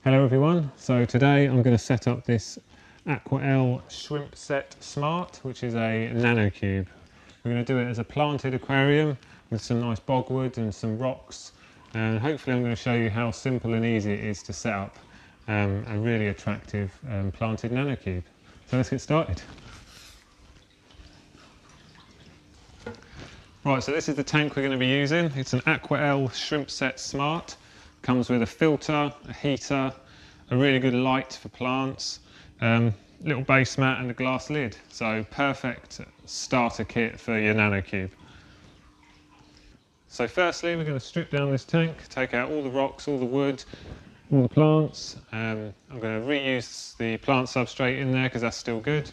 Hello everyone, so today I'm going to set up this Aquael Shrimp Set Smart, which is a nano cube. We're going to do it as a planted aquarium with some nice bogwood and some rocks, and hopefully I'm going to show you how simple and easy it is to set up a really attractive planted nano cube. So let's get started. Right, so this is the tank we're going to be using. It's an Aquael Shrimp Set Smart. Comes with a filter, a heater, a really good light for plants, little base mat and a glass lid. So perfect starter kit for your nano cube. So firstly we're going to strip down this tank, take out all the rocks, all the wood, all the plants. I'm going to reuse the plant substrate in there because that's still good.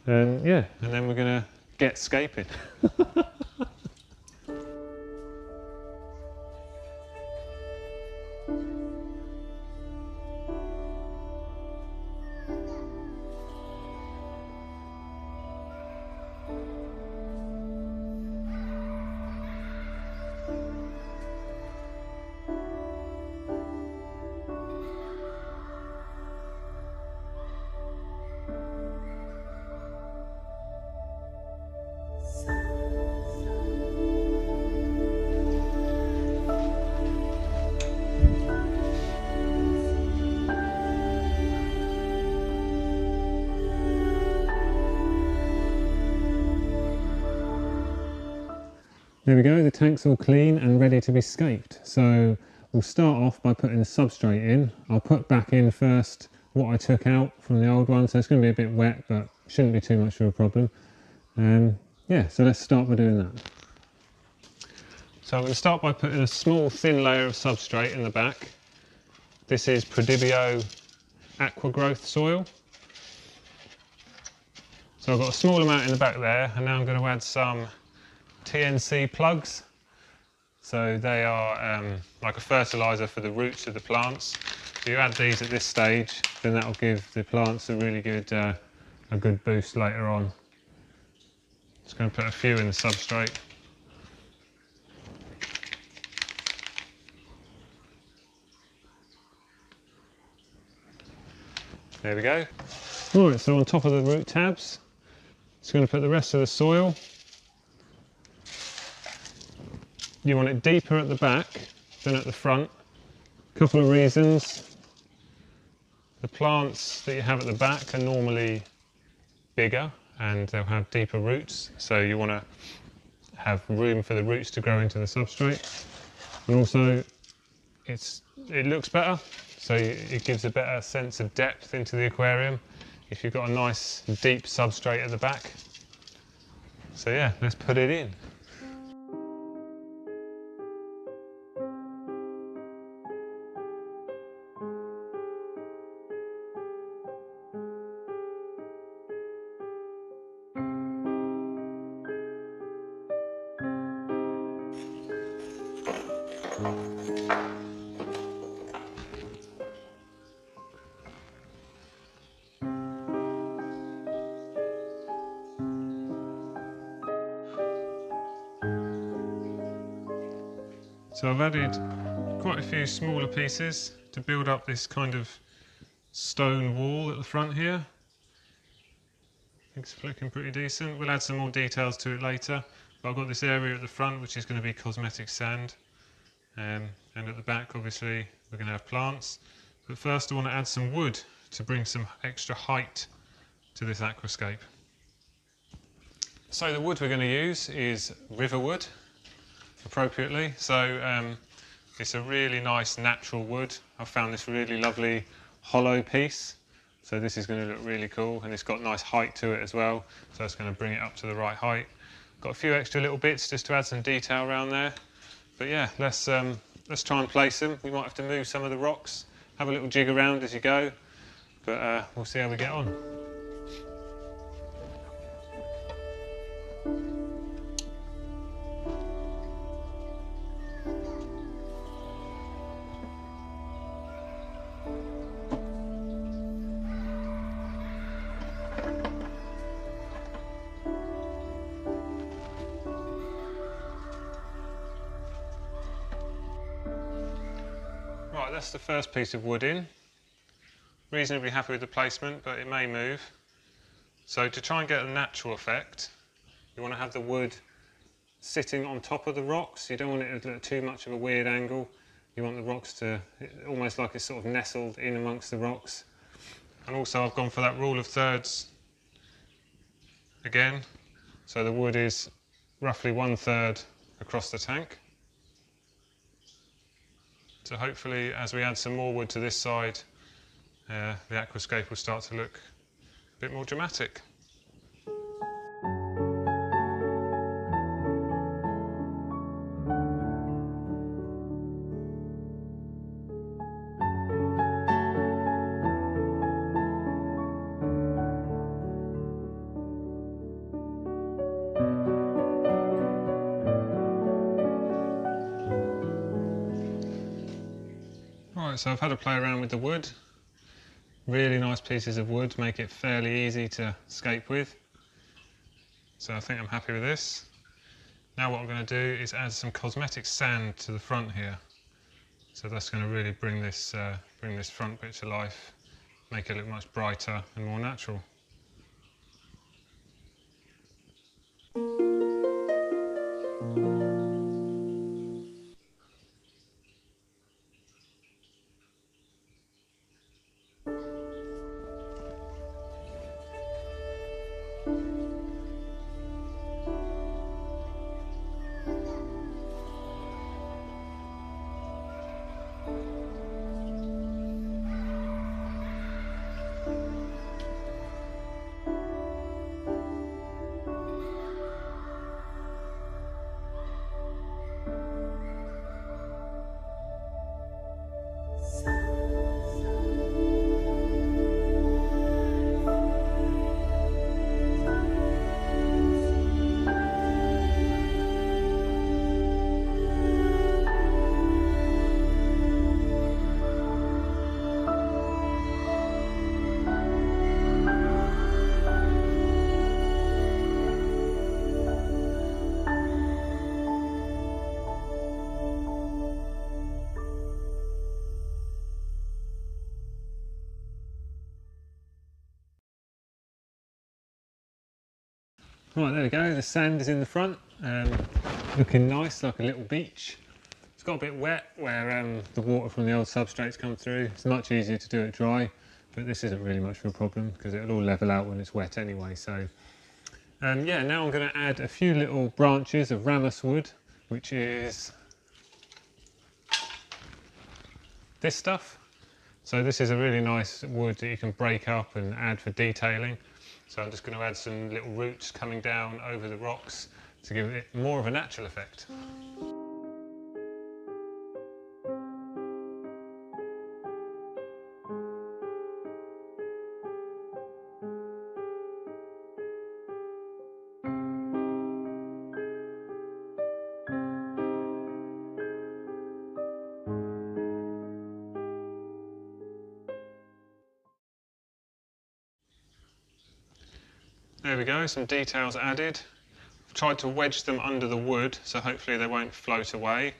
And then we're going to get scaping. There we go, the tank's all clean and ready to be scaped. So we'll start off by putting the substrate in. I'll put back in first what I took out from the old one, so it's going to be a bit wet, but shouldn't be too much of a problem. So let's start by doing that. So I'm going to start by putting a small thin layer of substrate in the back. This is Prodibio aqua growth soil. So I've got a small amount in the back there, and now I'm going to add some TNC plugs. So they are like a fertiliser for the roots of the plants. So you add these at this stage, then that will give the plants a really good a good boost later on. Just going to put a few in the substrate. There we go. Alright, so on top of the root tabs, just going to put the rest of the soil. You want it deeper at the back than at the front. A couple of reasons. The plants that you have at the back are normally bigger and they'll have deeper roots, so you want to have room for the roots to grow into the substrate. And also it looks better, so it gives a better sense of depth into the aquarium if you've got a nice deep substrate at the back. So yeah, let's put it in. So I've added quite a few smaller pieces to build up this kind of stone wall at the front here. I think it's looking pretty decent. We'll add some more details to it later, but I've got this area at the front which is going to be cosmetic sand, and at the back obviously we're going to have plants. But first I want to add some wood to bring some extra height to this aquascape. So the wood we're going to use is river wood, appropriately. So it's a really nice natural wood. I've found this really lovely hollow piece. So this is going to look really cool, and it's got nice height to it as well. So it's going to bring it up to the right height. Got a few extra little bits just to add some detail around there. But yeah, let's try and place them. We might have to move some of the rocks, have a little jig around as you go, but we'll see how we get on. Right, that's the first piece of wood in. reasonably happy with the placement, but it may move. So to try and get a natural effect, you want to have the wood sitting on top of the rocks. You don't want it at too much of a weird angle. You want the rocks to, almost like it's sort of nestled in amongst the rocks. And also I've gone for that rule of thirds again. So the wood is roughly 1/3 across the tank. So hopefully as we add some more wood to this side, the aquascape will start to look a bit more dramatic. Right, so I've had a play around with the wood. Really nice pieces of wood, make it fairly easy to scape with. So I think I'm happy with this. Now what I'm going to do is add some cosmetic sand to the front here. So that's going to really bring this front bit to life, make it look much brighter and more natural. Right, there we go, the sand is in the front, looking nice, like a little beach. It's got a bit wet where the water from the old substrates come through. It's much easier to do it dry, but this isn't really much of a problem because it'll all level out when it's wet anyway. So yeah, now I'm going to add a few little branches of ramus wood, which is this stuff. So this is a really nice wood that you can break up and add for detailing. So I'm just going to add some little roots coming down over the rocks to give it more of a natural effect. There we go, some details added. I've tried to wedge them under the wood, so hopefully they won't float away.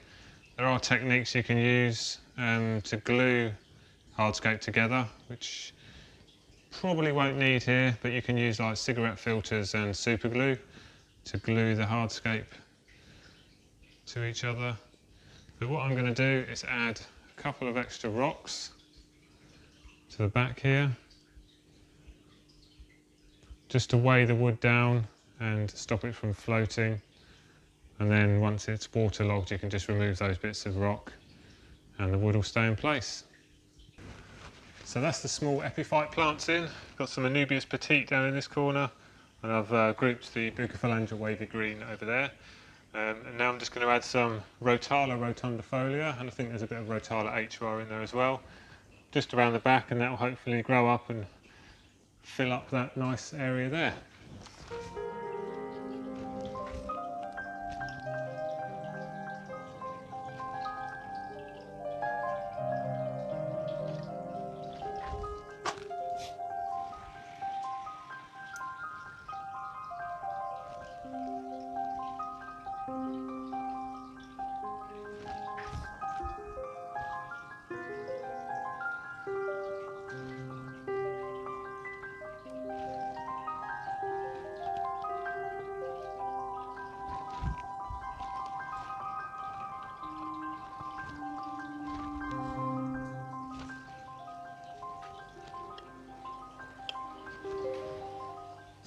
There are techniques you can use to glue hardscape together, which probably won't need here, but you can use like cigarette filters and super glue to glue the hardscape to each other. But what I'm going to do is add a couple of extra rocks to the back here, just to weigh the wood down and stop it from floating. And then once it's waterlogged, you can just remove those bits of rock and the wood will stay in place. So that's the small epiphyte plants in. Got some Anubias petite down in this corner, and I've grouped the Bucophalangia wavy green over there. And now I'm just going to add some Rotala rotundifolia, and I think there's a bit of Rotala HR in there as well, just around the back, and that will hopefully grow up and fill up that nice area there.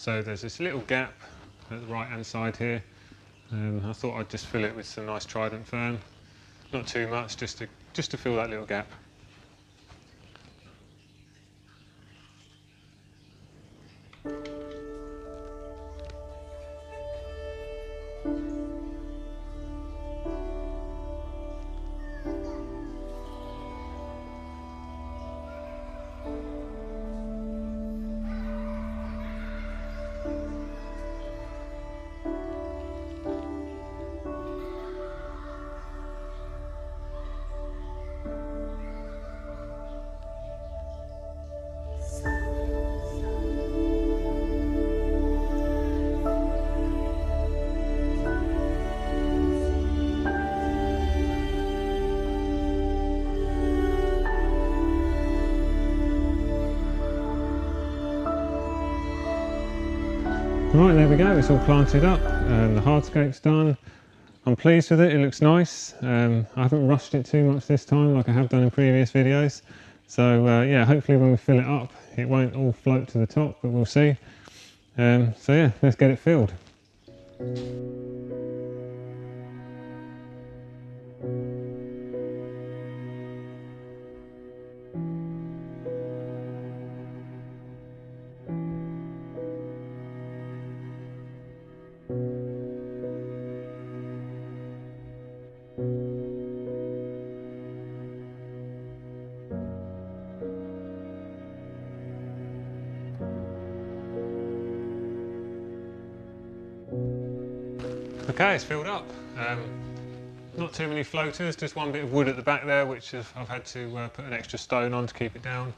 So there's this little gap at the right hand side here. I thought I'd just fill it with some nice Trident fern. Not too much, just to fill that little gap. Right, there we go, it's all planted up and the hardscape's done. I'm pleased with it, it looks nice. I haven't rushed it too much this time like I have done in previous videos. So yeah, hopefully when we fill it up it won't all float to the top, but we'll see. So yeah, let's get it filled. Okay, it's filled up. Not too many floaters, just one bit of wood at the back there, which I've had to put an extra stone on to keep it down.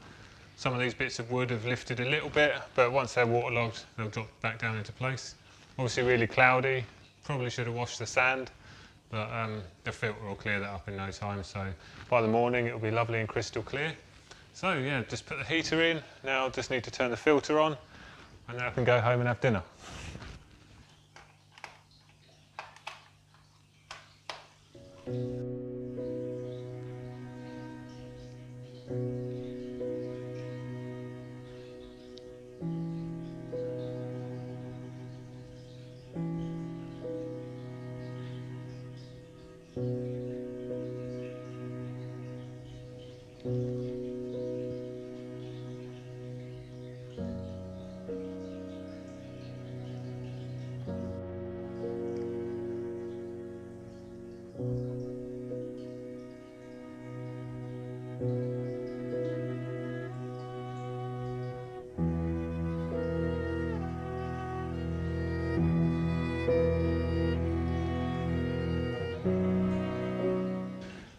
Some of these bits of wood have lifted a little bit, but once they're waterlogged, they'll drop back down into place. Obviously really cloudy, probably should have washed the sand, but the filter will clear that up in no time, so by the morning it'll be lovely and crystal clear. So yeah, just put the heater in, now just need to turn the filter on, and then I can go home and have dinner.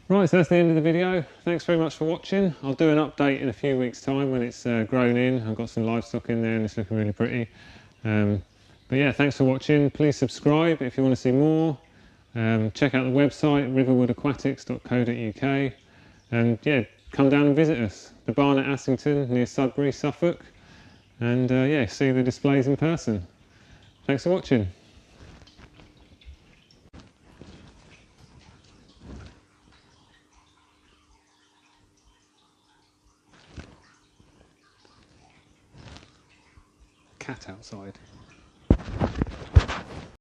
Right, so that's the end of the video. Thanks very much for watching. I'll do an update in a few weeks' time when it's grown in. I've got some livestock in there and it's looking really pretty. But yeah, thanks for watching. Please subscribe if you want to see more. Check out the website, riverwoodaquatics.co.uk. And yeah, come down and visit us. The barn at Assington near Sudbury, Suffolk. And yeah, see the displays in person. Thanks for watching. Cat outside.